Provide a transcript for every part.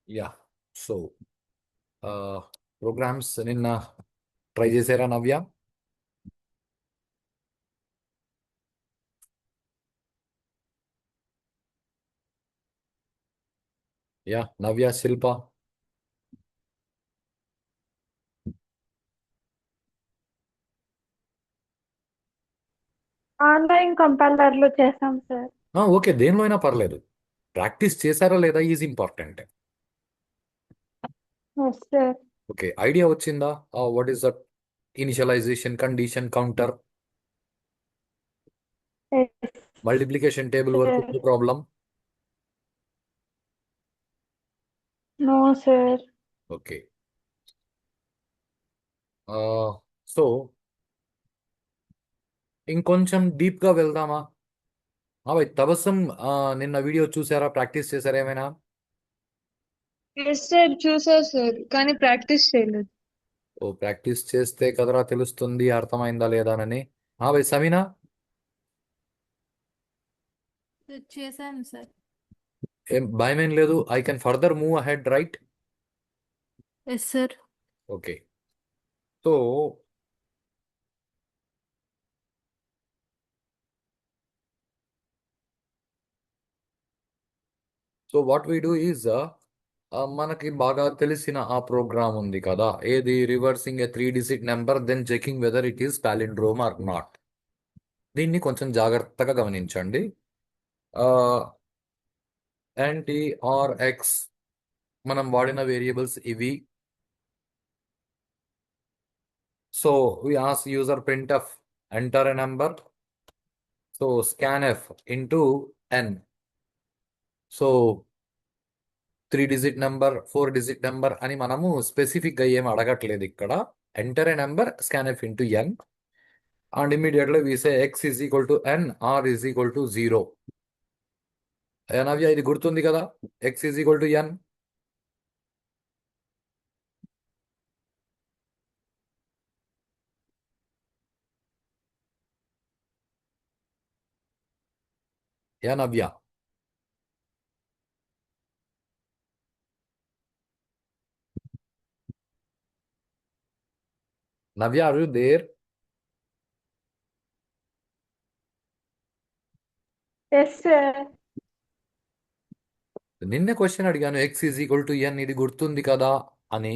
Yeah. So programmes నిన్న try చేశారా నవ్య? Yeah, నవ్య, శిల్ప. Online కంపైలర్లు చేసాం సార్. ఓకే, దేనిలో అయినా పర్లేదు. ప్రాక్టీస్ చేశారా లేదా is important. Yes sir. Okay, idea వచ్చిందా? What is that initialization, condition, counter, yes multiplication table వరకు sir. Problem? No sir. Okay. So ఇంకొంచెం డీప్గా వెళ్దామా? తబస్సం, నిన్న వీడియో చూసారా? ప్రాక్టీస్ చేశారా ఏమైనా? ఎస్ సార్, చూసా సార్, కానీ ప్రాక్టీస్ చేయలేదు. ఓ, ప్రాక్టీస్ చేస్తే కదరా తెలుస్తుంది అర్థమైందా లేదానని. సమీనా. చేశాను సార్. ఏం భయం ఏం లేదు, I can further move ahead, right? Yes sir. Okay. So what we do is, మనకి బాగా తెలిసిన ఆ ప్రోగ్రామ్ ఉంది కదా, ఏది? Reversing a 3 digit number then checking whether it is palindrome or not. దీన్ని కొంచెం జాగ్రత్తగా గమనించండి. యాంటీ ఆర్ ఎక్స్ మనం వాడిన వేరియబుల్స్ ఇవి. So we ask user printf enter a number. So scanf into n. So 3 digit number, 4 digit number అని మనము స్పెసిఫిక్గా ఏం అడగట్లేదు ఇక్కడ. Enter a number, scanf into n, and immediately we say x is equal to n, r is equal to 0. Navya, ఇది గుర్తుంది కదా? X is equal to n. Navya. Navya, are you there? Yes sir. నిన్నే క్వశ్చన్ అడిగాను, ఎక్స్ ఈజ్ ఈక్వల్ టు ఎన్, ఇది గుర్తుంది కదా అని.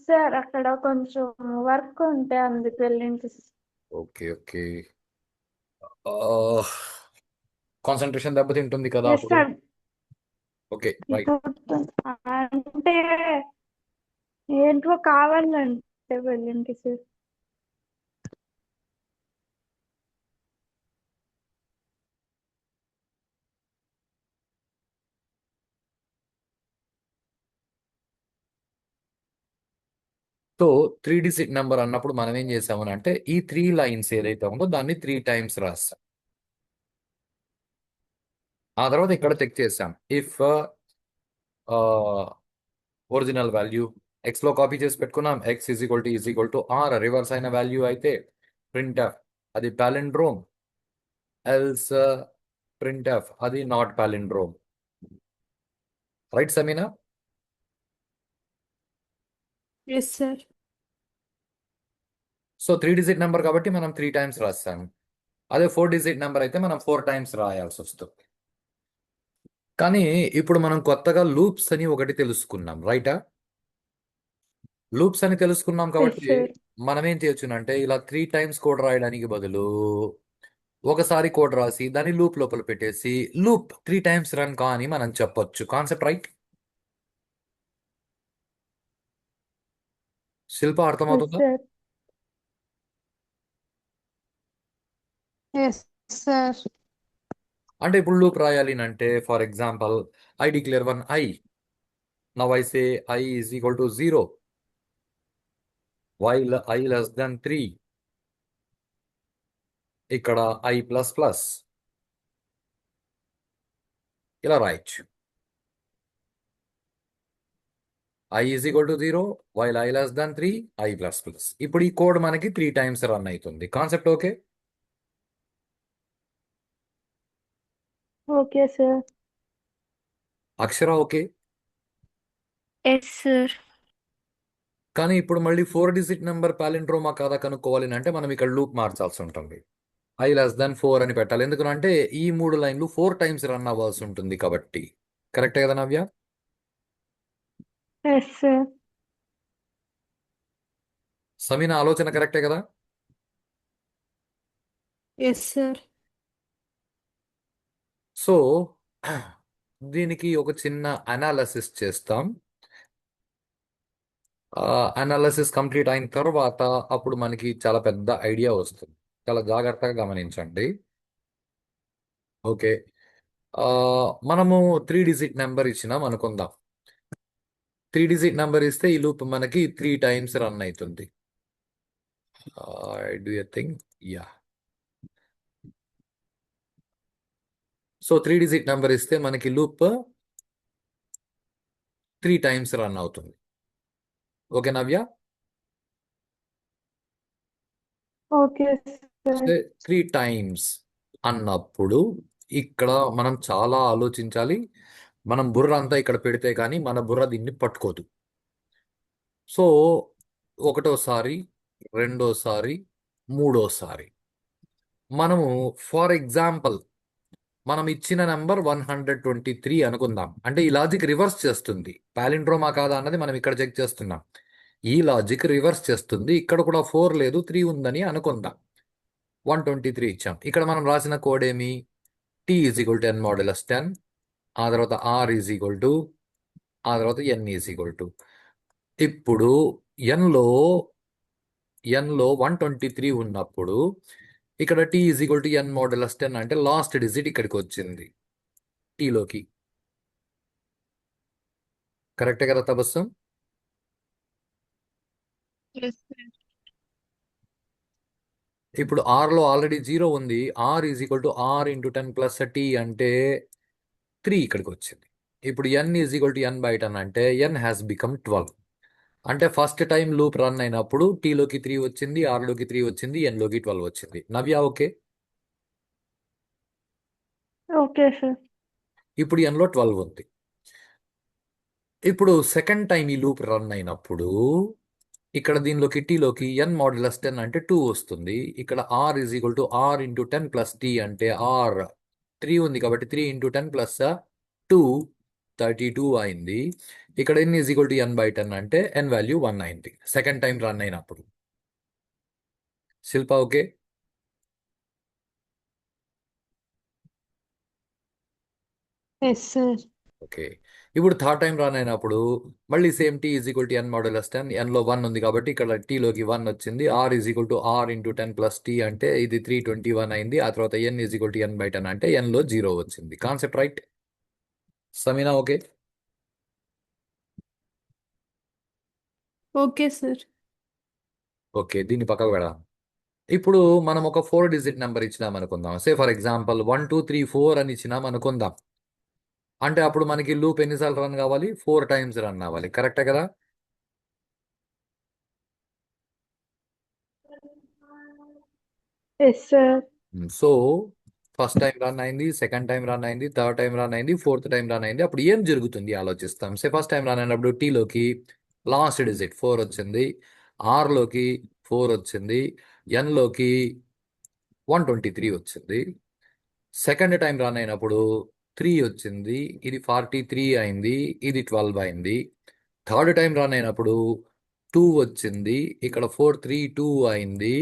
Sir అక్కడ కొంచెం వర్క్ ఉంటే అందుకు వెళ్ళింది. Okay, okay. కాన్సన్ట్రేషన్ దెబ్బతింటుంది కదా ఎస్ అప్పుడు. సార్. Okay, right. అంటే ఏంటో కావాలంటే వెళ్ళింది సార్. సో 3 digit నెంబర్ అన్నప్పుడు మనం ఏం చేసామని అంటే, ఈ 3 lines ఏదైతే ఉందో దాన్ని 3 times రాస్తాం. ఆ తర్వాత ఇక్కడ చెక్ చేసాం, ఇఫ్ ఒరిజినల్ వాల్యూ ఎక్స్ లో కాపీ చేసి పెట్టుకున్నాం, x is equal to r, reverse అయిన వాల్యూ అయితే ప్రింట్ ఎఫ్ అది పాలిండ్రోమ్, ఎల్స్ ప్రింట్ ఎఫ్ అది not palindrome. Right Sameena? Yes sir. So 3 digit number కాబట్టి మనం 3 times రాస్తాం. అదే 4 digit నెంబర్ అయితే మనం 4 times రాయాల్సి వస్తుంది. కానీ ఇప్పుడు మనం కొత్తగా లూప్స్ అని ఒకటి తెలుసుకున్నాం, రైటా? లూప్స్ అని తెలుసుకున్నాం ఎస్ కాబట్టి సార్. మనం ఏం చేయొచ్చునంటే, ఇలా 3 times కోడ్ రాయడానికి బదులు ఒకసారి కోడ్ రాసి దాన్ని లూప్ లోపల పెట్టేసి లూప్ 3 times రన్ కా అని మనం చెప్పొచ్చు. Concept right? శిల్ప, ఎస్ అర్థమవుతుందా? సార్. Yes sir. అంటే ఇప్పుడు లూప్ రాయాలి అంటే, for example, I declare one I. Now I say I is equal to 0 while I less than 3. ఇక్కడ ఐ ప్లస్ ప్లస్ ఇలా రాయొచ్చు. I is equal to 0 while I less than 3, I plus plus. ఇప్పుడు ఈ code మనకి 3 times run అవుతుంది. Concept okay? Okay sir. Akshara okay. Yes sir. కానీ ఇప్పుడు మళ్ళీ 4 డిజిట్ నెంబర్ పాలిండ్రోమా కాదా కనుక్కోవాలి అంటే మనం ఇక్కడ లూప్ మార్చాల్సి ఉంటుంది. i <4 అని పెట్టాలి. ఎందుకంటే ఈ 3 లైన్లు 4 టైమ్స్ రన్ అవ్వాల్సి ఉంటుంది కాబట్టి. కరెక్టే కదా నవ్య? Yes sir. సమీన ఆలోచన కరెక్టే కదా? Yes sir. సో దీనికి ఒక చిన్న అనాలసిస్ చేస్తాం. అనాలసిస్ కంప్లీట్ అయిన తర్వాత అప్పుడు మనకి చాలా పెద్ద ఐడియా వస్తుంది. చాలా జాగ్రత్తగా గమనించండి. ఓకే. మనము 3 డిజిట్ నెంబర్ ఇచ్చినాం అనుకుందాం. 3 డిజిట్ నెంబర్ ఇస్తే ఈ లూప్ మనకి 3 టైమ్స్ రన్ అవుతుంది. Do you think? Yeah. So 3 digit number ఇస్తే మనకి లూప్ 3 టైమ్స్ రన్ అవుతుంది. Okay Navya? Okay sir. 3 times అన్నప్పుడు ఇక్కడ మనం చాలా ఆలోచించాలి. మనం బుర్ర అంతా ఇక్కడ పెడితే కానీ మన బుర్ర దీన్ని పట్టుకోదు. సో ఒకటోసారి, రెండోసారి, మూడోసారి మనము ఫర్ ఎగ్జాంపుల్ మనం ఇచ్చిన నెంబర్ 123 అనుకుందాం. అంటే ఈ లాజిక్ రివర్స్ చేస్తుంది. పాలిండ్రోమా కాదా అన్నది మనం ఇక్కడ చెక్ చేస్తున్నాం. ఈ లాజిక్ రివర్స్ చేస్తుంది. ఇక్కడ కూడా 4 లేదు 3 ఉందని అనుకుందాం. 123 ఇచ్చాం. ఇక్కడ మనం రాసిన కోడ్ ఏమి? t = n మోడ్యులస్ 10, ఆ తర్వాత r = ఆ తర్వాత n = ఇప్పుడు n లో 123 ఉన్నప్పుడు ఇక్కడ t = n మోడ్యులస్ 10 అంటే లాస్ట్ డిజిట్ ఇక్కడికి వచ్చింది t లోకి. కరెక్టే కదా తబస్సం? Yes sir. ఇప్పుడు r లో ఆల్రెడీ 0 ఉంది. r = r × 10 + t అంటే 3 ఇక్కడికి వచ్చింది. ఇప్పుడు n = n/10 అంటే n హ్యాస్ బికమ్ 12. అంటే ఫస్ట్ టైం లూప్ రన్ అయినప్పుడు t లోకి 3 వచ్చింది, r లోకి 3 వచ్చింది, n లోకి 12 వచ్చింది. నవ్య ఓకే? Okay sir. ఇప్పుడు n లో 12 ఉంది. ఇప్పుడు సెకండ్ టైం ఈ లూప్ రన్ అయినప్పుడు ఇక్కడ దీనిలోకి t లోకి n మోడ్యులస్ 10 అంటే 2 వస్తుంది. ఇక్కడ r = r × 10 + t అంటే r 3 ఉంది కాబట్టి 3 × 10 + 2 32 అయింది. ఇక్కడ n = n/10 అంటే n వాల్యూ 1 అయింది సెకండ్ టైం రన్ అయినప్పుడు. Shilpa okay? Yes sir. Okay. ఇప్పుడు థర్డ్ టైం రన్ అయినప్పుడు మళ్ళీ same t = n modulus 10, n లో 1 ఉంది కాబట్టి ఇక్కడ t లోకి 1 వచ్చింది. r = r × 10 + t అంటే ఇది 321 అయింది. ఆ తర్వాత n = n/10 అంటే n లో 0 వచ్చింది. Concept right? Sameena okay? Okay sir. Okay, దీన్ని పక్కకు పెడదాం. ఇప్పుడు మనం ఒక 4 డిజిట్ నెంబర్ ఇచ్చినాం అనుకుందాం. సే ఫర్ ఎగ్జాంపుల్ 1 2 3 4 అని ఇచ్చినాం అనుకుందాం. అంటే అప్పుడు మనకి లూప్ ఎన్నిసార్లు రన్ కావాలి? 4 టైమ్స్ రన్ అవ్వాలి. కరెక్టే కదా? Yes sir. So first time run అయింది, సెకండ్ టైం రన్ అయింది, థర్డ్ టైం రన్ అయింది, ఫోర్త్ టైం రన్ అయింది. అప్పుడు ఏం జరుగుతుంది ఆలోచిస్తాం. సే ఫస్ట్ టైం రన్ అయినప్పుడు t లోకి లాస్ట్ డిజిట్ 4 వచ్చింది, r లోకి 4 వచ్చింది, n లోకి 123 వచ్చింది. సెకండ్ టైం రన్ అయినప్పుడు 3 వచ్చింది, ఇది 43 అయింది, ఇది 12 అయింది. థర్డ్ టైం రన్ అయినప్పుడు 2 వచ్చింది, ఇక్కడ 432 అయింది,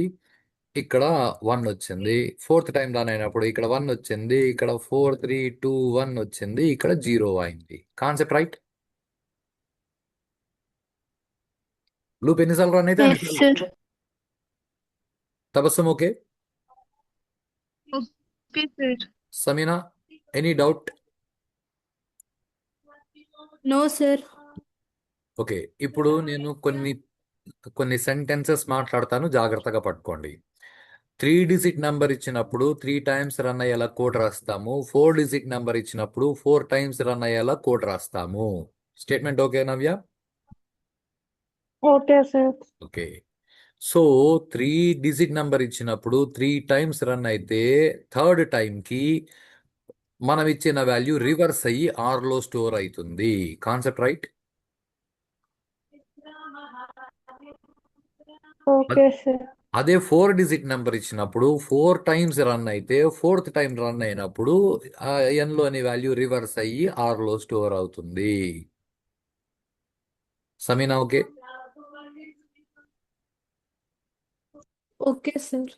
ఇక్కడ 1 వచ్చింది. ఫోర్త్ టైం రన్ అయినప్పుడు ఇక్కడ 1 వచ్చింది, ఇక్కడ 4321 వచ్చింది, ఇక్కడ 0 అయింది. Concept right? లూప్ ఎన్నిసార్లు రన్ అయితే ఎస్ అన్నిసార్లు. Sir. Tabassum okay? Okay sir. Sameena any doubt? No sir. Okay, ఇప్పుడు నేను కొన్ని సెంటెన్సెస్ మాట్లాడతాను, జాగ్రత్తగా పట్టుకోండి. 3 డిజిట్ నెంబర్ ఇచ్చినప్పుడు 3 టైమ్స్ రన్ అయ్యేలా కోడ్ రాస్తాము. 4 డిజిట్ నెంబర్ ఇచ్చినప్పుడు 4 టైమ్స్ రన్ అయ్యేలా కోడ్ రాస్తాము. Statement okay Navya? Okay sir. Okay. So 3 digit number ఇచ్చినప్పుడు 3 టైమ్స్ రన్ అయితే థర్డ్ టైంకి మనం ఇచ్చిన వాల్యూ రివర్స్ అయ్యి R లో స్టోర్ అవుతుంది. Concept right? Okay sir. అదే 4 డిజిట్ నెంబర్ ఇచ్చినప్పుడు 4 టైమ్స్ రన్ అయితే 4th టైం రన్ అయినప్పుడు ఆ n లోని వాల్యూ రివర్స్ అయ్యి R లో స్టోర్ అవుతుంది. సమీనా ఓకే? Okay sir.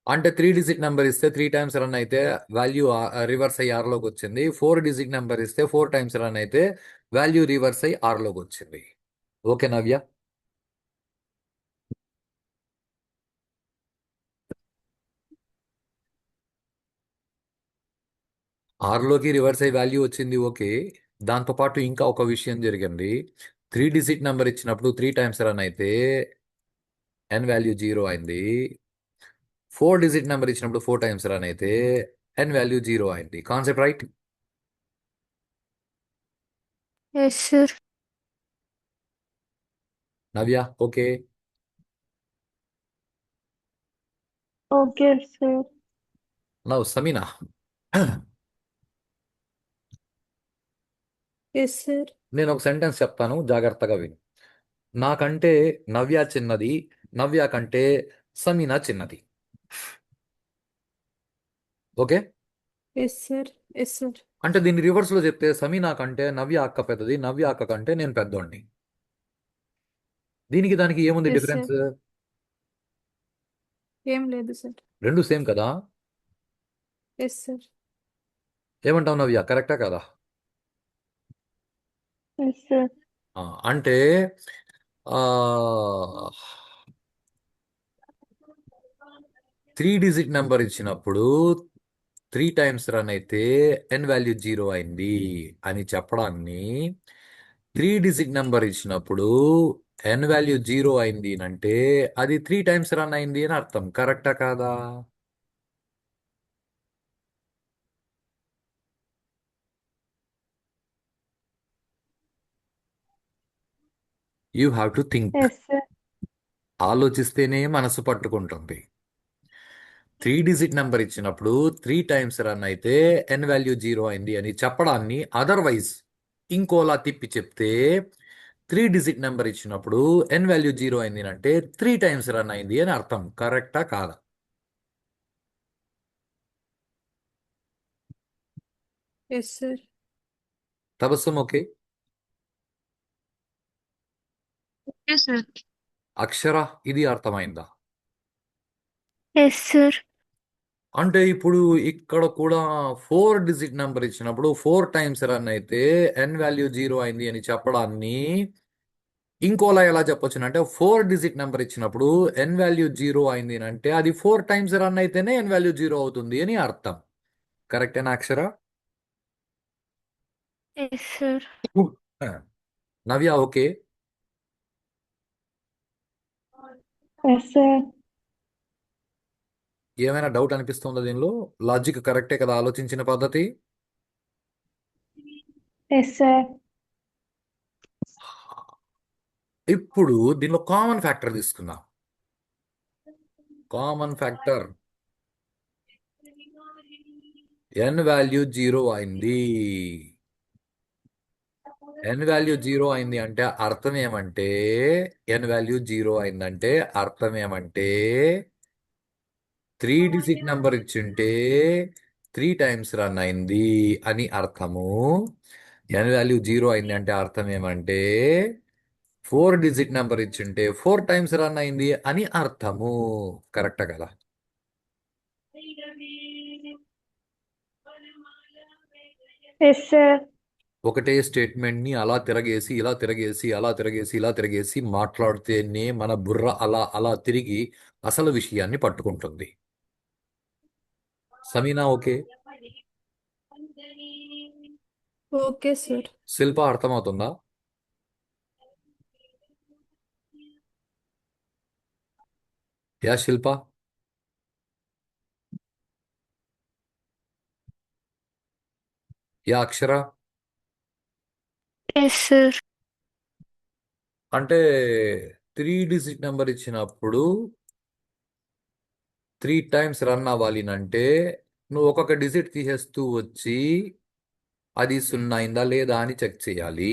అంటే 3 డిజిట్ నెంబర్ ఇస్తే 3 టైమ్స్ రన్ అయితే వాల్యూ రివర్స్ అయ్యి R లోకి వచ్చింది. 4 డిజిట్ నెంబర్ ఇస్తే 4 టైమ్స్ రన్ అయితే వాల్యూ రివర్స్ అయ్యి R లోకి వచ్చింది. ఓకే నవ్య? R లోకి రివర్స్ అయ్యి వాల్యూ వచ్చింది. ఓకే. దాంతోపాటు ఇంకా ఒక విషయం జరిగింది. 3 డిజిట్ నెంబర్ ఇచ్చినప్పుడు 3 టైమ్స్ రన్ అయితే n వాల్యూ 0 అయింది. 4 డిజిట్ నెంబర్ ఇచ్చినప్పుడు 4 టైమ్స్ రన్ అయితే n వాల్యూ 0 అయింది. Concept right? Yes sir. Navya okay? Okay sir. Now Sameena yes sir. నేను ఒక సెంటెన్స్ చెప్తాను, జాగ్రత్తగా విను. నాకంటే నవ్య చిన్నది, నవ్య కంటే సమీనా చిన్నది. Okay? Yes sir. Yes sir. అంటే దీన్ని రివర్స్ లో చెప్తే సమీనా కంటే నవ్య అక్క పెద్దది, నవ్య అక్క కంటే నేను పెద్దోడిని. దీనికి దానికి ఏముంది ఎస్ డిఫరెన్స్? సార్. ఏం లేదు సార్. రెండు సేమ్ కదా? Yes sir. ఏమంటావు నవ్య, కరెక్టా కదా? Yes sir. అంటే ఆ 3 డిజిట్ నెంబర్ ఇచ్చినప్పుడు 3 టైమ్స్ రన్ అయితే n వాల్యూ 0 అయింది అని చెప్పడాన్ని 3 డిజిట్ నెంబర్ ఇచ్చినప్పుడు n వాల్యూ 0 అయింది అంటే అది 3 టైమ్స్ రన్ అయింది అని అర్థం. కరెక్టా కాదా? You have to think. Yes sir. ఆలోచిస్తేనే మనసు పట్టుకుంటుంది. 3 డిజిట్ నెంబర్ ఇచ్చినప్పుడు 3 టైమ్స్ రన్ అయితే n వాల్యూ 0 అయింది అని చెప్పడాన్ని అదర్వైజ్ ఇంకోలా తిప్పి చెప్తే 3 డిజిట్ నెంబర్ ఇచ్చినప్పుడు n వాల్యూ 0 అయింది అంటే 3 టైమ్స్ రన్ అయింది అని అర్థం. కరెక్టా కాదా? Yes sir. Tabassum okay? Okay sir. Akshara ఇది అర్థమైందా? Yes sir. అంటే ఇప్పుడు ఇక్కడ కూడా 4 డిజిట్ నెంబర్ ఇచ్చినప్పుడు 4 టైమ్స్ రన్ అయితే n వాల్యూ 0 అయింది అని చెప్పడాన్ని ఇంకోలా ఎలా చెప్పొచ్చు అంటే 4 డిజిట్ నెంబర్ ఇచ్చినప్పుడు n వాల్యూ 0 అయింది అని అంటే అది 4 టైమ్స్ రన్ అయితేనే n వాల్యూ 0 అవుతుంది అని అర్థం. కరెక్టేనా Akshara? Yes sir. Navya okay? Yes sir. ఏమైనా డౌట్ అనిపిస్తుందా దీనిలో? లాజిక్ కరెక్టే కదా ఆలోచించిన పద్ధతి? Yes sir. ఇప్పుడు దీనిలో కామన్ ఫ్యాక్టర్ తీసుకుందాం. కామన్ ఫ్యాక్టర్ n వాల్యూ 0 అయింది. n వాల్యూ 0 అయింది అంటే అర్థం ఏమంటే n వాల్యూ 0 అయిందంటే అర్థం ఏమంటే 3 డిజిట్ నెంబర్ ఇచ్చింటే 3 టైమ్స్ రన్ అయింది అని అర్థము. n వాల్యూ 0 అయింది అంటే అర్థం ఏమంటే 4 డిజిట్ నెంబర్ ఇచ్చింటే 4 టైమ్స్ రన్ అయింది అని అర్థము. కరెక్టా కదా? Yes sir. ఒకటే స్టేట్మెంట్ ని అలా తిరగేసి ఇలా తిరగేసి అలా తిరగేసి ఇలా తిరగేసి మాట్లాడితేనే మన బుర్ర అలా అలా తిరిగి అసలు విషయాన్ని పట్టుకుంటుంది. Sameena okay? Okay sir. Shilpa అర్థమవుతుందా? Yeah Shilpa? Yeah Akshara? Yes sir. అంటే 3 డిజిట్ నెంబర్ ఇచ్చినప్పుడు 3 టైమ్స్ రన్ అవ్వాలి అంటే నువ్వు ఒక్కొక్క డిజిట్ తీసేస్తూ వచ్చి అది సున్నా అయిందా లేదా అని చెక్ చేయాలి.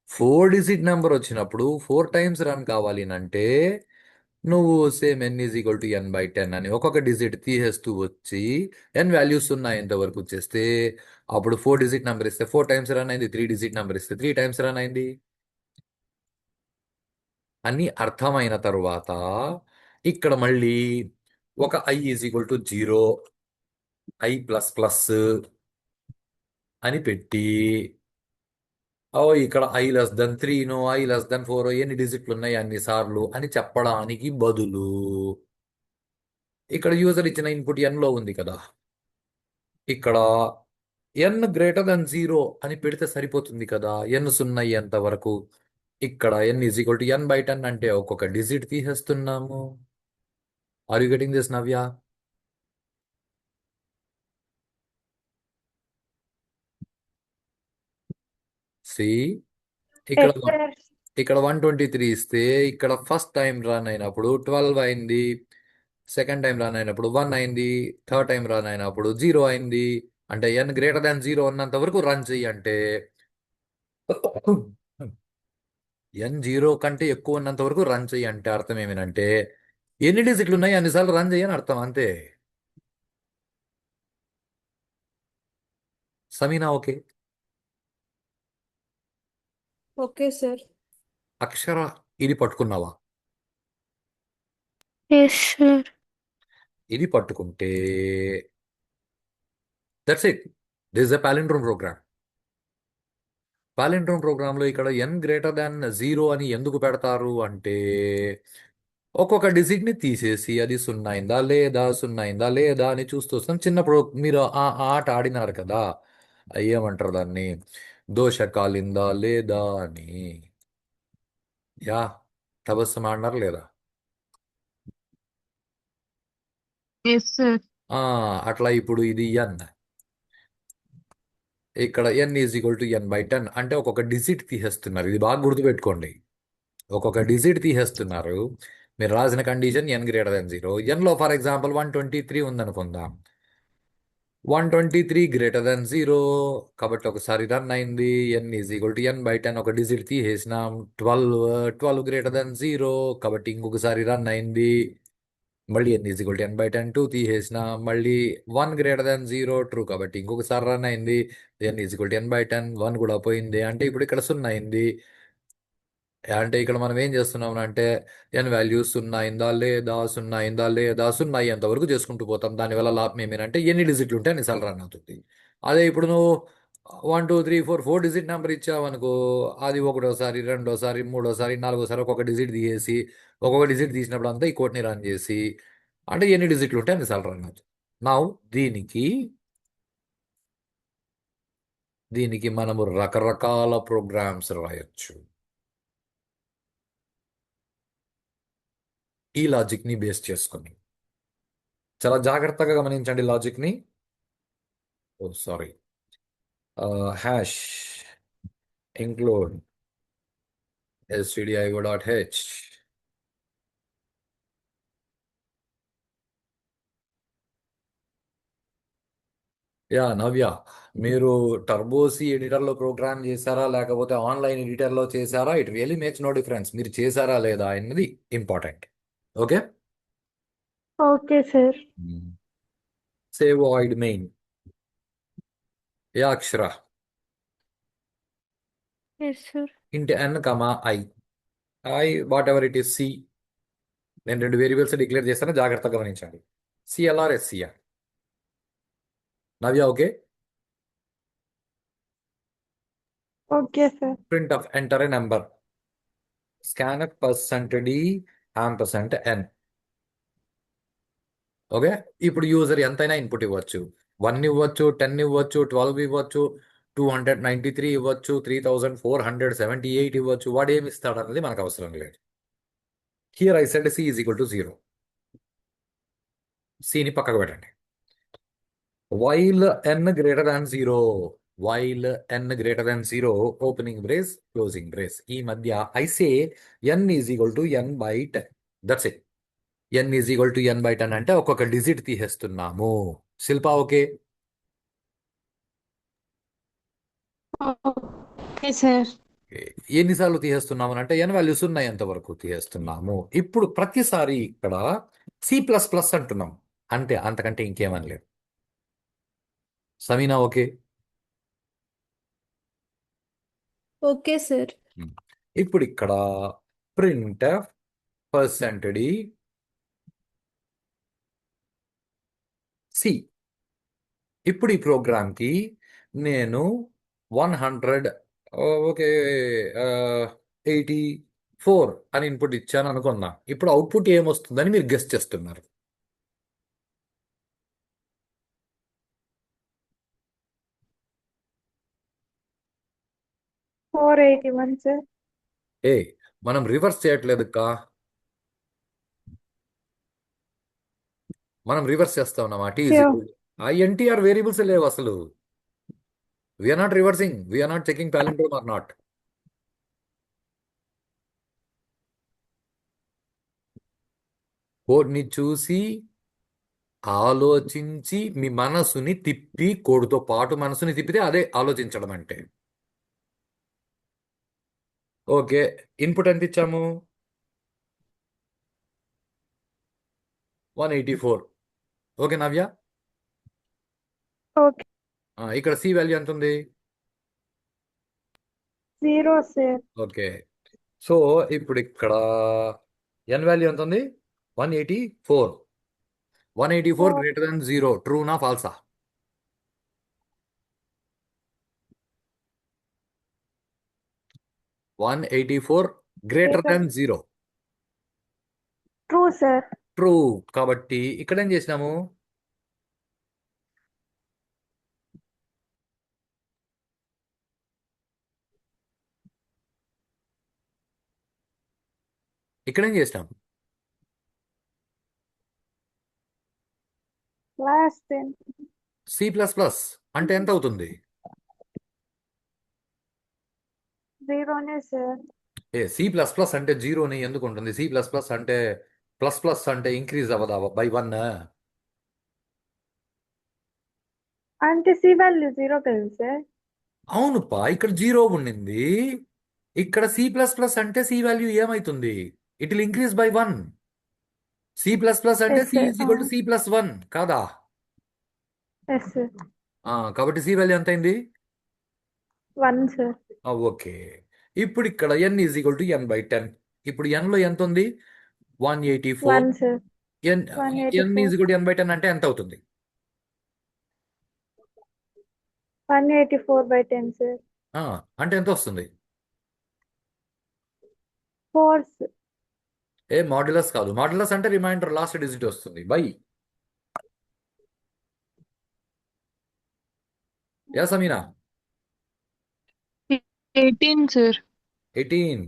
4 డిజిట్ నెంబర్ వచ్చినప్పుడు 4 టైమ్స్ రన్ కావాలి అంటే నువ్వు సేమ్ n = n/10 అని ఒక్కొక్క డిజిట్ తీసేస్తూ వచ్చి n వాల్యూస్ సున్నా వరకు వచ్చేస్తే అప్పుడు 4 డిజిట్ నెంబర్ ఇస్తే 4 టైమ్స్ రన్ అయింది, 3 డిజిట్ నెంబర్ ఇస్తే 3 టైమ్స్ రన్ అయింది అని అర్థమైన తరువాత ఇక్కడ మళ్ళీ ఒక i=0 i++ అని పెట్టి ఇక్కడ i 3 i 4 ఎన్ని డిజిట్లు ఉన్నాయి అన్ని సార్లు అని చెప్పడానికి బదులు ఇక్కడ యూజర్ ఇచ్చిన ఇన్పుట్ n లో ఉంది కదా, ఇక్కడ n>0 అని పెడితే సరిపోతుంది కదా, n సున్నా అయ్యేంత వరకు. ఇక్కడ n=n/10 అంటే ఒక్కొక్క డిజిట్ తీసేస్తున్నాము. Are you getting this Navya? See ఇక్కడ Yes, sir. ఇక్కడ 123 ఇస్తే ఇక్కడ ఫస్ట్ టైం రన్ అయినప్పుడు 12 అయింది, సెకండ్ టైం రన్ అయినప్పుడు 1 అయింది, థర్డ్ టైం రన్ అయినప్పుడు 0 అయింది. అంటే n>0 ఉన్నంత వరకు రన్ చెయ్యి అంటే n 0 కంటే ఎక్కువ ఉన్నంత వరకు రన్ చెయ్యి అంటే అర్థం ఏమిటంటే ఎన్ని డిజిట్లు ఉన్నాయి అన్నిసార్లు రన్ చెయ్యని అర్థం, అంతే. Sameena okay? Okay sir. Akshara ఇది పట్టుకున్నావా? Yes sir. ఇది పట్టుకుంటే that's it. This is a palindrome program. Palindrome ప్రోగ్రాంలో ఇక్కడ n>0 అని ఎందుకు పెడతారు అంటే ఒక్కొక్క డిజిట్ని తీసేసి అది సున్నా అయిందా లేదా అని చూస్తూ వస్తాం. చిన్నప్పుడు మీరు ఆ ఆట ఆడినారు కదా, ఏమంటారు దాన్ని, దోశ కాలిందా లేదా అని. యా, తబస్సం ఆడినారు లేదా? Yes sir. అట్లా ఇప్పుడు ఇది n. ఇక్కడ n=n/10 అంటే ఒక్కొక్క డిజిట్ తీసేస్తున్నారు. ఇది బాగా గుర్తుపెట్టుకోండి, ఒక్కొక్క డిజిట్ తీసేస్తున్నారు. మీరు రాసిన కండిషన్ n>0. nలో ఫర్ ఎగ్జాంపుల్ 123 ఉందనుకుందాం. 123 <0 కాబట్టి ఒకసారి రన్ అయింది. n=n/10 ఒక డిజిట్ తీసేసినాం. 12 కాబట్టి ఇంకొకసారి రన్ అయింది. మళ్ళీ n=n/10 2 తీసేసినాం. మళ్ళీ 1 <0 ట్రూ కాబట్టి ఇంకొకసారి రన్ అయింది. n=n/10 1 కూడా పోయింది అంటే ఇప్పుడు ఇక్కడ సున్నా అయింది. అంటే ఇక్కడ మనం ఏం చేస్తున్నాం అంటే n వాల్యూ సున్నా అయిందా లేదా సున్నా అయ్యేంత వరకు చేసుకుంటూ పోతాం. దానివల్ల లాభం ఏమేనంటే ఎన్ని డిజిట్లు ఉంటే అన్నిసార్లు రన్ అవుతుంది. అదే ఇప్పుడు నువ్వు 1 2 3 4 4 డిజిట్ నెంబర్ ఇచ్చావనుకో, అది ఒకటోసారి, రెండోసారి, మూడోసారి, నాలుగోసారి ఒక్కొక్క డిజిట్ తీసేసి ఒక్కొక్క డిజిట్ తీసినప్పుడు అంతా ఈ కోడ్ని రన్ చేసి అంటే ఎన్ని డిజిట్లు ఉంటే అన్నిసార్లు రన్ అవుతుంది. నా దీనికి మనము రకరకాల ప్రోగ్రామ్స్ రాయొచ్చు. ఈ లాజిక్ని బేస్ చేసుకొని చాలా జాగ్రత్తగా గమనించండి లాజిక్ని. Sorry, hash include stdio.h yeah Navya, మీరు టర్బోసి ఎడిటర్లో ప్రోగ్రామ్ చేశారా లేకపోతే ఆన్లైన్ ఎడిటర్లో చేశారా, it really makes no difference. మీరు చేశారా లేదా అనేది important. Okay, Okay, sir. Say void main. Yeah Akshara, yes sir. Int n, i whatever it is C. నేను 2 వేరియబుల్స్ డిక్లేర్ చేస్తాను, జాగ్రత్తగా గమనించండి. CLR SCR. Navya okay? Okay, sir. Print of enter a number, scanf %d %n. Okay, ఇప్పుడు user ఎంతైనా input ఇవ్వచ్చు. 1 ఇవ్వచ్చు, 10 ఇవ్వచ్చు, 12 ఇవ్వచ్చు, 293 ఇవ్వచ్చు, 3478 ఇవ్వచ్చు. వాడు ఏమి ఇస్తాడు అన్నది మనకు అవసరం లేదు. Here I said c=0. సిని పక్కకు పెట్టండి. While n>0, while n>0 opening brace closing brace. ఈ మధ్య I say n=n/10. That's it. n=n/10 అంటే ఒక్కొక్క డిజిట్ తీసేస్తున్నాము. శిల్ప ఓకే? Okay sir. ఎన్నిసార్లు తీసేస్తున్నాము అంటే n వాల్యూస్ ఉన్నాయి ఎంతవరకు తీసేస్తున్నాము. ఇప్పుడు ప్రతిసారి ఇక్కడ C++ అంటున్నాం, అంటే అంతకంటే ఇంకేమని లేదు. సమీనా ఓకే? Okay sir. ఇప్పుడు ఇక్కడ ప్రింట్ పర్సెంటడి సి. ఇప్పుడు ఈ ప్రోగ్రామ్కి నేను 100 ఓకే 84 అని ఇన్పుట్ ఇచ్చాను అనుకున్నా. ఇప్పుడు అవుట్పుట్ ఏమొస్తుందని మీరు గెస్ చేస్తున్నారు. Four 81 sir. ఏ మనం రివర్స్ చేయట్లేదు కా, మనం రివర్స్ చేస్తా ఉన్నాం. Sure. ఆ ఎన్టీఆర్ వేరియబుల్స్ లేవు అసలు. We are not reversing, we are not checking palindrome or not. కోడ్ని చూసి ఆలోచించి మీ మనసుని తిప్పి, కోడ్తో పాటు మనసుని తిప్పితే అదే ఆలోచించడం అంటే. ఓకే, ఇన్పుట్ ఎంత ఇచ్చాము? 184. Okay Navya, okay. ఇక్కడ సి వాల్యూ ఎంత ఉంది? 0 సార్. ఓకే, సో ఇప్పుడు ఇక్కడ ఎన్ వాల్యూ ఎంత ఉంది? 184. 184 గ్రేటర్ దాన్ 0, ట్రూనా ఫాల్సా? Greater than 0 true sir. True. కాబట్టి ఇక్కడ ఏం చేసినాము? ఇక్కడ ఏం చేసినాం? లాస్ట్ 10. C++ అంటే ఎంత అవుతుంది? 0నే సార్. C++ అంటే జీరోని ఎందుకు ఉంటుంది? C++ అంటే ప్లస్ ప్లస్ అంటే ఇంక్రీజ్ అవ్వదా బై 1? అంటే సి వాల్యూ 0 కదా సార్. అవునుపా, ఇక్కడ జీరో ఉండింది. ఇక్కడ C++ అంటే సి వాల్యూ ఏమైతుంది? It will increase by 1. C++ అంటే ఎస్ C సార్. C+1 కాదా? Yes sir. కాబట్టి సి వాల్యూ ఎంత అయింది? 1 సార్. ఓకే, ఇప్పుడు ఇక్కడ n n/10. ఇప్పుడు n లో ఎంత ఉంది? 184. 1 సార్. n 184. n/10 అంటే ఎంత అవుతుంది? 184/10 సార్. అంటే ఎంత వస్తుంది? 4 సార్. మాడ్యులస్ కాదు. మాడ్యులస్ అంటే రిమైండర్ లాస్ట్ డిజిట్ వస్తుంది బై. యా సమీనా? 18 సార్. 18.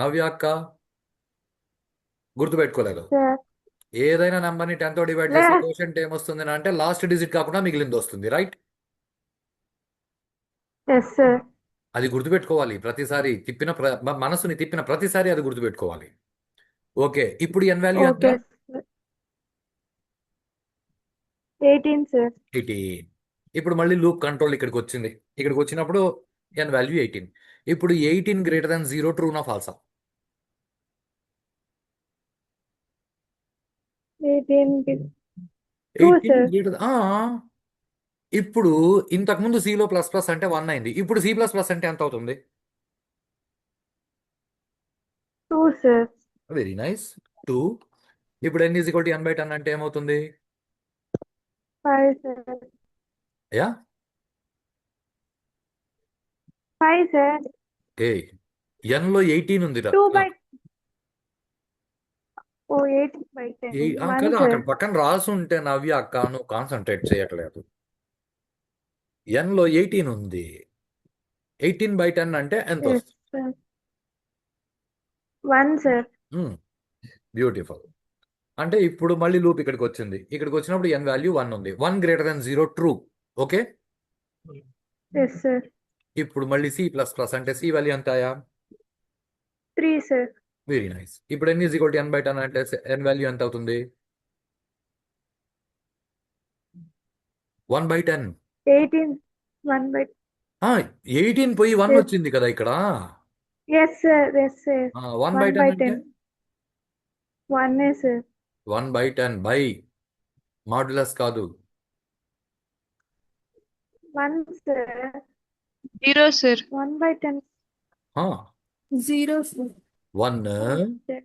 నవ్య అక్క గుర్తుపెట్టుకోలేదు. సార్. ఏదైనా నెంబర్ని 10 తో డివైడ్ చేస్తే కోషంట్ ఏమొస్తుంది అంటే లాస్ట్ డిజిట్ కాకుండా మిగిలింది వస్తుంది, రైట్? Yes sir. అది గుర్తుపెట్టుకోవాలి ప్రతిసారి మనసుని తిప్పిన ప్రతిసారి అది గుర్తుపెట్టుకోవాలి. ఓకే, ఇప్పుడు ఎన్ వాల్యూ ఎంత? Okay sir. 18 సార్. 18. ఇప్పుడు మళ్ళీ లూప్ కంట్రోల్ ఇక్కడికి వచ్చింది. ఇక్కడికి వచ్చినప్పుడు ఎన్ వాల్యూ 18. ఇప్పుడు 18 గ్రేటర్ దాన్ 0, ట్రూనా ఫాల్సా? 18 ట్రూ 18 సార్. గ్రేటర్. ఇప్పుడు ఇంతకుముందు సిలో ప్లస్ ప్లస్ అంటే 1 అయింది. ఇప్పుడు C++ అంటే ఎంత అవుతుంది? True sir. Very nice, 2. ఇప్పుడు n = n/10 అంటే ఏమవుతుంది? 5 సార్. Yeah 5 sir. n లో 18 ఉంది 2 బై 8/10. 1 కదా, సార్. అక్కడ పక్కన రాసి ఉంటే నవ్య అక్క నువ్వు కాన్సన్ట్రేట్ చేయట్లేదు. n లో 18 ఉంది. 18/10 అంటే ఎంత ఎస్ వస్తుంది? సార్. 1 సార్. బ్యూటిఫుల్. అంటే ఇప్పుడు మళ్ళీ లూప్ ఇక్కడికి వచ్చింది. ఇక్కడికి వచ్చినప్పుడు n వాల్యూ 1 ఉంది. 1 greater than 0, true. Okay, yes sir. ఇప్పుడు మళ్ళీ C++ అంటే సి వాల్యూ ఎంత? 3 సార్. Very nice. ఇప్పుడు n n/10 అంటే n వాల్యూ ఎంత అవుతుంది? 1/10. 18. 1 by. 18 పోయి 1 Yes. వచ్చింది కదా ఇక్కడ. Yes, sir. Yes, sir. 1 by 1 10 by అంటే 10. 1 sir. 1/10 బై మాడ్యులస్ కాదు. 1, sir. 0, sir. 1 by 10. 0, sir. 1 Sir.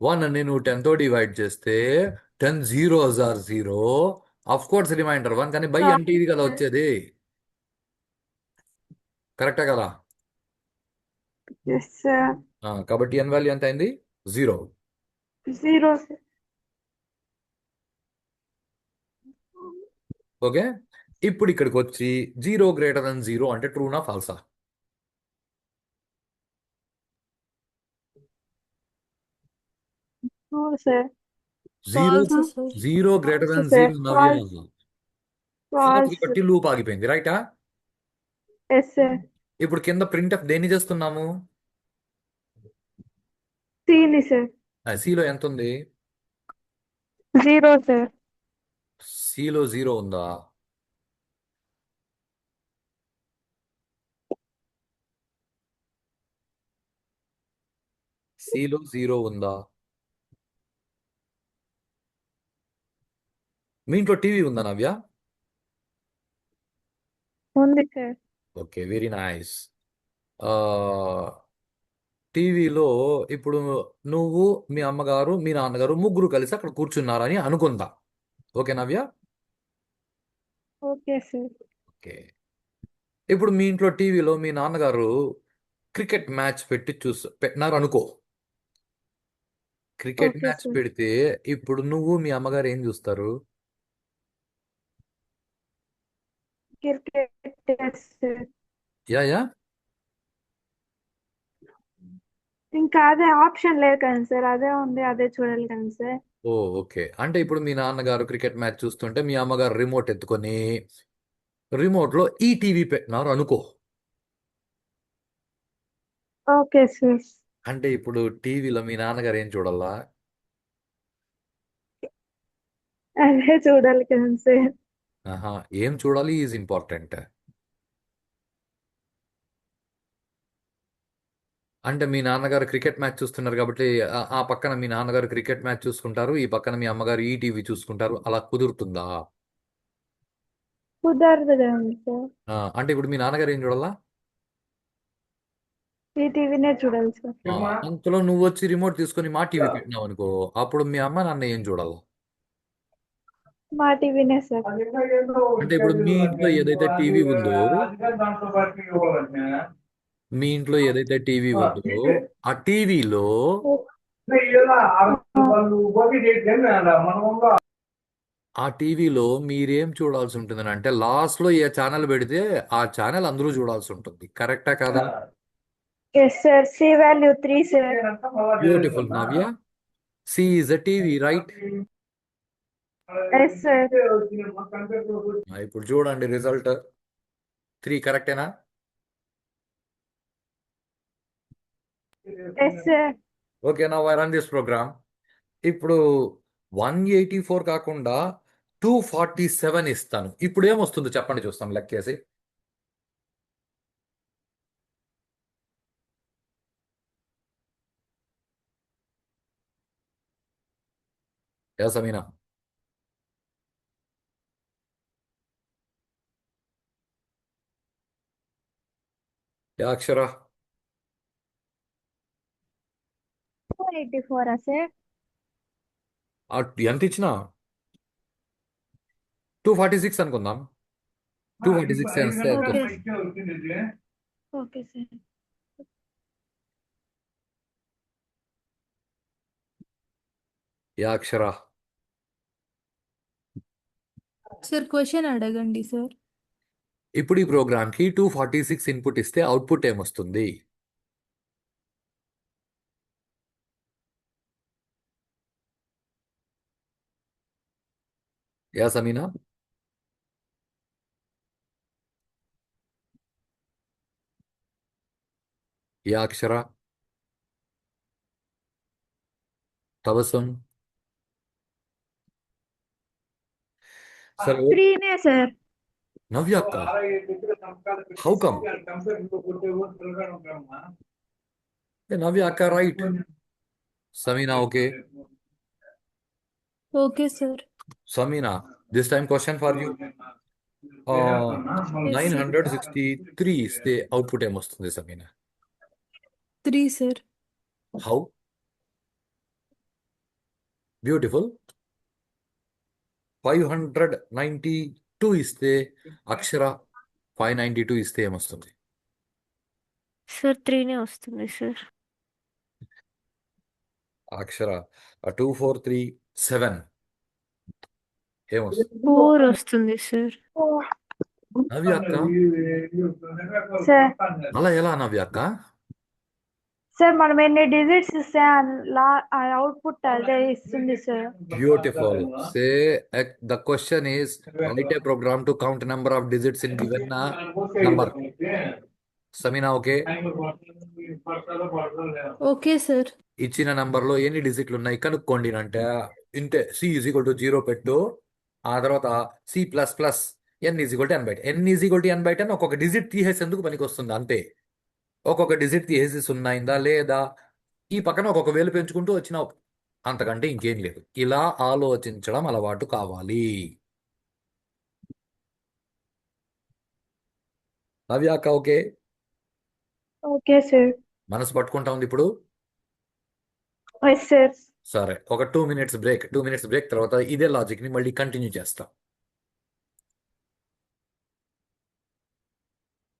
1 ని నువ్వు 10 తో డివైడ్ చేస్తే 10 zeros are 0. Of course remainder 1 కానీ బై అంటే ఇది కదా వచ్చేది. కరెక్టే కదా? Yes, sir. కాబట్టి n వాల్యూ ఎంత అయింది? 0. 0, sir. ఓకే, ఇప్పుడు ఇక్కడికి వచ్చి 0 గ్రేటర్ దెన్ 0 అంటే ట్రూనా ఫాల్సా? No, sir. 0 False, sir. 0 greater than Sir. 0 నవ్య. False False. కాబట్టి లూప్ ఆగిపోయింది, రైటా? Yes, sir. ఇప్పుడు కింద ప్రింట్ ఆఫ్ దేన్ని చేస్తున్నాము? C, sir. సిలో ఎంత ఉంది? 0, sir. సిలో 0 ఉందా? సిలో 0 ఉందా? మీ ఇంట్లో టీవీ ఉందా నవ్య? ఉంది, sir. Okay, very nice. టీవీలో ఇప్పుడు నువ్వు, మీ అమ్మగారు, మీ నాన్నగారు ముగ్గురు కలిసి అక్కడ కూర్చున్నారని అనుకుందా. ఓకే నవ్య? Okay, sir. ఓకే, ఇప్పుడు మీ ఇంట్లో టీవీలో మీ నాన్నగారు క్రికెట్ మ్యాచ్ పెట్టినారు అనుకో. Cricket Okay, match sir. పెడితే ఇప్పుడు నువ్వు మీ అమ్మగారు ఏం చూస్తారు? Cricket, yes, sir. యా ఇంకా అదే ఆప్షన్ లేదు కదా సార్, అదే ఉంది, అదే చూడాలి కదా సార్. ఓకే, అంటే ఇప్పుడు మీ నాన్నగారు క్రికెట్ మ్యాచ్ చూస్తుంటే మీ అమ్మగారు రిమోట్ ఎత్తుకొని రిమోట్లో ఈ టీవీ పెట్టినారు అనుకో. Okay sir. అంటే ఇప్పుడు టీవీలో మీ నాన్నగారు ఏం చూడాలా? అదే చూడాలి కదా సార్. ఏం చూడాలి ఈజ్ ఇంపార్టెంట్. అంటే మీ నాన్నగారు క్రికెట్ మ్యాచ్ చూస్తున్నారు కాబట్టి ఆ పక్కన మీ నాన్నగారు క్రికెట్ మ్యాచ్ చూసుకుంటారు, ఈ పక్కన మీ అమ్మగారు ఈ టీవీ చూసుకుంటారు, అలా కుదురుతుందా? కుదరదు కదండి సార్. అంటే ఇప్పుడు మీ నాన్నగారు ఏం చూడాలా? ఈ టీవీనే చూడాలి సార్. అంతలో నువ్వు వచ్చి రిమోట్ తీసుకొని మా టీవీ పెట్టినావు అనుకో, అప్పుడు మీ అమ్మ నాన్న ఏం చూడాలా? మా టీవీనే సార్. అంటే ఇప్పుడు మీ ఇంట్లో ఏదైతే టీవీ ఉందో ఆ టీవీలో మీరేం చూడాల్సి ఉంటుంది అంటే లాస్ట్ లో ఏ ఛానల్ పెడితే ఆ ఛానల్ అందరూ చూడాల్సి ఉంటుంది. కరెక్టా కాదా? Yes sir. C value 3 sir. Beautiful Navya. C is a TV, right? Yes sir. ఇప్పుడు చూడండి రిజల్ట్ 3 కరెక్టేనా? Yes sir. ఓకే, నా ఐ రన్ దిస్ ప్రోగ్రామ్. ఇప్పుడు 184 కాకుండా 247 ఇస్తాను. ఇప్పుడు ఏమొస్తుందో చెప్పండి, చూస్తాం లెక్కేసి. సమీనా, అక్షర, 284 సార్. ఎంత ఇచ్చినా 246 అనుకుందాం. 246 ఎంత? Okay sir. Akshara, sir question అడగండి సార్. ఇప్పుడు ఈ ప్రోగ్రామ్కి 246 ఇన్పుట్ ఇస్తే అవుట్పుట్ ఏమొస్తుంది? సమీనా, అక్షర, తబసం. సరే, 3 సార్. నవ్య అక్క, హౌ కమ్? నవ్య అక్క right. Sameena okay. Okay, sir. Sameena, this time question for you. Yes, sir. 963 ఇస్తే అవుట్పుట్ ఏమొస్తుంది సమీనా? 3, sir. హౌ? బ్యూటిఫుల్. 592 ఇస్తే అక్షర 592 ఇస్తే ఏమొస్తుంది? సార్ 3నే వస్తుంది సార్. అక్షర 2437 ఏమొస్తుంది? 4 వస్తుంది సార్. నవ్య అక్క, సార్ అలా ఎలా నవ్య అక్క? సార్ మనం ఎన్ని డిజిట్స్ ఇస్తే అవుట్పుట్ అదే ఇస్తుంది sir. Beautiful. Say the question is write a program to count number of digits in given number. Samina, okay? Okay, sir. ఇచ్చిన నంబర్లో ఎన్ని డిజిట్లు ఉన్నాయి కనుక్కోండి అంటే ఇంతే. సి ఈజ్ ఈక్వల్ టు 0 పెట్టు, ఆ తర్వాత c plus plus n is equal to n by ten. N is equal to n by ten ఒక్కొక్క డిజిట్ తీసేసేందుకు పనికి వస్తుంది అంతే. ఒక్కొక్క డిజిట్ తీసేసి 0 అయిందా లేదా, ఈ పక్కన ఒక్కొక్క వేలు పెంచుకుంటూ వచ్చినావు, అంతకంటే ఇంకేం లేదు. ఇలా ఆలోచించడం అలవాటు కావాలి. నవ్యాక ఓకే? Okay sir. మనసు పట్టుకుంటా ఉంది ఇప్పుడు. Yes sir. సరే, ఒక 2 minutes బ్రేక్. 2 minutes బ్రేక్ తర్వాత ఇదే లాజిక్ ని మళ్ళీ కంటిన్యూ చేస్తాం.